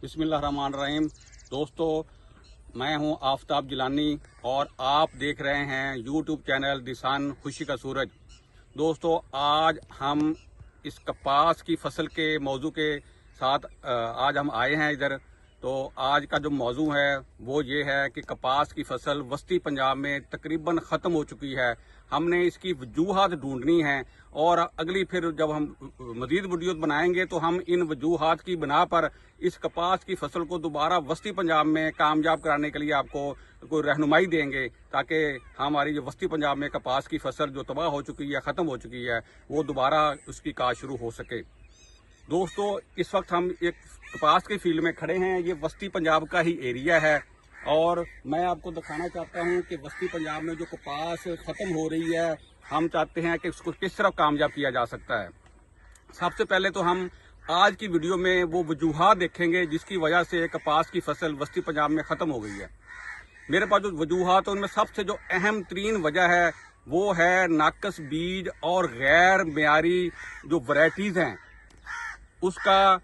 बिस्मिल्लाहिर्रहमानिर्रहीम। दोस्तों, मैं हूं आफ्ताब जिलानी और आप देख रहे हैं यूट्यूब चैनल दिसान खुशी का सूरज। दोस्तों, आज हम इस कपास की फसल के मौजू के साथ आज हम आए हैं इधर। तो आज का जो मौजू है वो ये है कि कपास की फसल वस्ती पंजाब में तकरीबन ख़त्म हो चुकी है। हमने इसकी वजूहात ढूंढनी है और अगली फिर जब हम मजीद वीडियो बनाएंगे तो हम इन वजूहात की बिना पर इस कपास की फसल को दोबारा वस्ती पंजाब में कामयाब कराने के लिए आपको कोई रहनुमाई देंगे, ताकि हमारी जो वस्ती पंजाब में कपास की फसल जो तबाह हो चुकी है, ख़त्म हो चुकी है, वो दोबारा उसकी काश शुरू हो सके। दोस्तों, इस वक्त हम एक कपास के फील्ड में खड़े हैं। ये वस्ती पंजाब का ही एरिया है और मैं आपको दिखाना चाहता हूं कि वस्ती पंजाब में जो कपास ख़त्म हो रही है, हम चाहते हैं कि उसको किस तरह कामयाब किया जा सकता है। सबसे पहले तो हम आज की वीडियो में वो वजूहात देखेंगे जिसकी वजह से कपास की फसल वस्ती पंजाब में ख़त्म हो गई है। मेरे पास जो वजूहात है उनमें सबसे जो अहम तरीन वजह है वो है नाकस बीज और गैर मेयारी जो वैरायटीज़ हैं उसका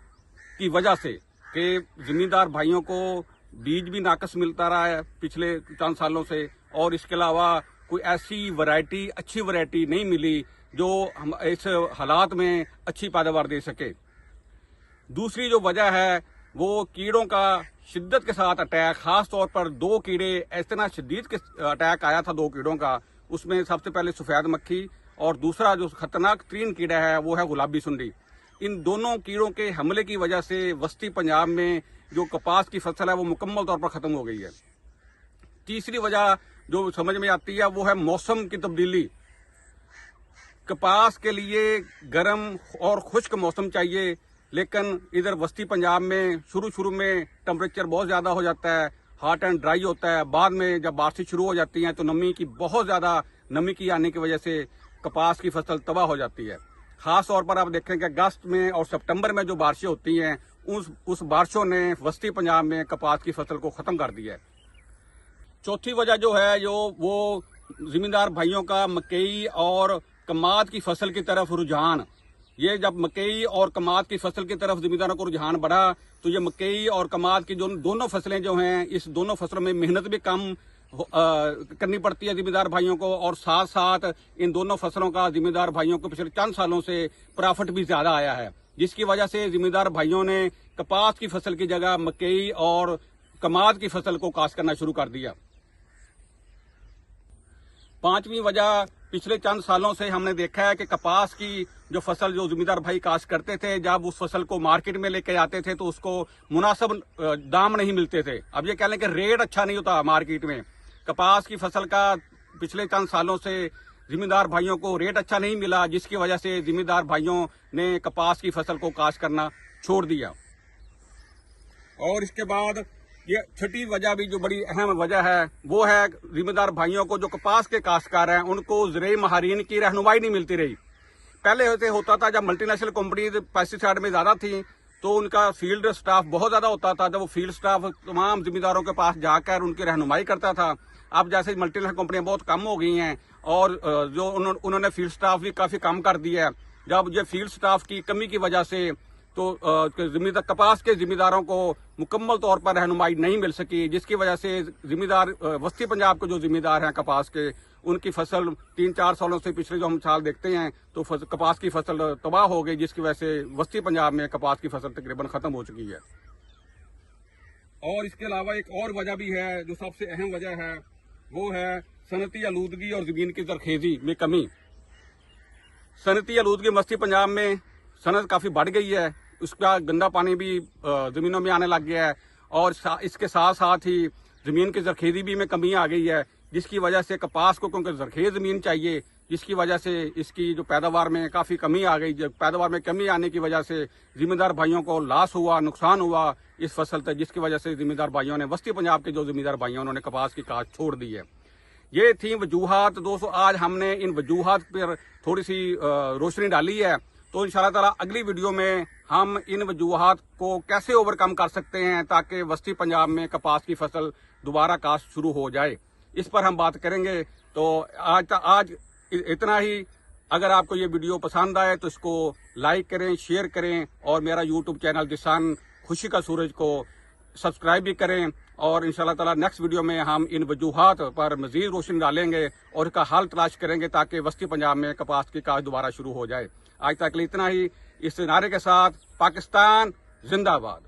की वजह से कि ज़मींदार भाइयों को बीज भी नाकस मिलता रहा है पिछले चंद सालों से, और इसके अलावा कोई ऐसी वैरायटी अच्छी वैरायटी नहीं मिली जो हम इस हालात में अच्छी पैदावार दे सके। दूसरी जो वजह है वो कीड़ों का शिद्दत के साथ अटैक, खास तौर पर दो कीड़े, इतना शदीद अटैक आया था दो कीड़ों का। उसमें सबसे पहले सफ़ेद मक्खी और दूसरा जो खतरनाक तरीन कीड़ा है वो है गुलाबी सुंडी। इन दोनों कीड़ों के हमले की वजह से वस्ती पंजाब में जो कपास की फसल है वो मुकम्मल तौर पर ख़त्म हो गई है। तीसरी वजह जो समझ में आती है वो है मौसम की तब्दीली। कपास के लिए गर्म और खुश्क मौसम चाहिए, लेकिन इधर वस्ती पंजाब में शुरू में टेम्परेचर बहुत ज़्यादा हो जाता है, हॉट एंड ड्राई होता है। बाद में जब बारिशें शुरू हो जाती हैं तो बहुत ज़्यादा नमी की आने की वजह से कपास की फसल तबाह हो जाती है। ख़ास तौर पर आप देखें कि अगस्त में और सितंबर में जो बारिशें होती हैं उस बारिशों ने वस्ती पंजाब में कपास की फसल को ख़त्म कर दिया है। चौथी वजह जो है वो ज़मींदार भाइयों का मकई और कमाद की फसल की तरफ रुझान। ये जब मकई और कमाद की फसल की तरफ ज़मींदारों को रुझान बढ़ा तो ये मकई और कमाद की जो दोनों फसलें जो हैं, इस दोनों फसलों में मेहनत भी कम करनी पड़ती है ज़मींदार भाइयों को, और साथ साथ इन दोनों फसलों का ज़मींदार भाइयों को पिछले चंद सालों से प्रॉफिट भी ज़्यादा आया है, जिसकी वजह से ज़मींदार भाइयों ने कपास की फसल की जगह मकई और कमाद की फसल को काश्त करना शुरू कर दिया। पांचवी वजह, पिछले चंद सालों से हमने देखा है कि कपास की जो फसल जो ज़मींदार भाई काश्त करते थे, जब उस फसल को मार्केट में लेके जाते थे तो उसको मुनासिब दाम नहीं मिलते थे। अब ये कह लें कि रेट अच्छा नहीं होता मार्केट में। कपास की फसल का पिछले चंद सालों से ज़मींदार भाइयों को रेट अच्छा नहीं मिला, जिसकी वजह से ज़मींदार भाइयों ने कपास की फसल को काश्त करना छोड़ दिया। और इसके बाद ये छठी वजह भी जो बड़ी अहम वजह है वो है ज़मींदार भाइयों को जो कपास के काश्तकार हैं उनको ज़राई महारीन की रहनुमाई नहीं मिलती रही। पहले होता था जब मल्टीनेशनल कंपनी पेस्टिसाइड में ज़्यादा थी तो उनका फील्ड स्टाफ बहुत ज़्यादा होता था, जब वो फील्ड स्टाफ तमाम ज़मींदारों के पास जाकर उनकी रहनुमाई करता था। अब जैसे मल्टीनेशनल कंपनियां बहुत कम हो गई हैं और जो उन्होंने फील्ड स्टाफ भी काफ़ी कम कर दिया है। जब ये फील्ड स्टाफ की कमी की वजह से तो कपास के ज़मींदारों को मुकम्मल तौर पर रहनुमाई नहीं मिल सकी, जिसकी वजह से ज़मींदार वस्ती पंजाब के जो ज़मींदार हैं कपास के, उनकी फसल 3-4 सालों से पिछले जो हम साल देखते हैं तो कपास की फसल तबाह हो गई, जिसकी वजह से वस्ती पंजाब में कपास की फसल तकरीबन ख़त्म हो चुकी है। और इसके अलावा एक और वजह भी है जो सबसे अहम वजह है, वो है सनती आलूदगी और ज़मीन की जरखेज़ी में कमी। सनती आलूदगी वस्ती पंजाब में सनत काफ़ी बढ़ गई है, उसका गंदा पानी भी ज़मीनों में आने लग गया है, और इसके साथ साथ ही ज़मीन की जरखेज़ी भी में कमी आ गई है, जिसकी वजह से कपास को क्योंकि जरखेज़ ज़मीन चाहिए, जिसकी वजह से इसकी जो पैदावार में काफ़ी कमी आ गई। जब पैदावार में कमी आने की वजह से ज़मींदार भाइयों को लॉस हुआ, नुकसान हुआ इस फसल से, जिसकी वजह से ज़मींदार भाइयों ने, वस्ती पंजाब के जो ज़मींदार भाइयों उन्होंने कपास की काश्त छोड़ दी है। ये थी वजूहात। दोस्तों, आज हमने इन वजूहात पर थोड़ी सी रोशनी डाली है, तो इंशाअल्लाह ताला अगली वीडियो में हम इन वजूहात को कैसे ओवरकम कर सकते हैं ताकि वस्ती पंजाब में कपास की फसल दोबारा काश्त शुरू हो जाए, इस पर हम बात करेंगे। तो आज इतना ही। अगर आपको ये वीडियो पसंद आए तो इसको लाइक करें, शेयर करें और मेरा यूट्यूब चैनल दिसान خوشی کا سورج کو سبسکرائب بھی کریں، اور انشاءاللہ تعالی نیکسٹ ویڈیو میں ہم ان وجوہات پر مزید روشنی ڈالیں گے اور اس کا حل تلاش کریں گے تاکہ وسطی پنجاب میں کپاس کی کاشت دوبارہ شروع ہو جائے۔ آج تک اتنا ہی، اس نعرے کے ساتھ پاکستان زندہ باد۔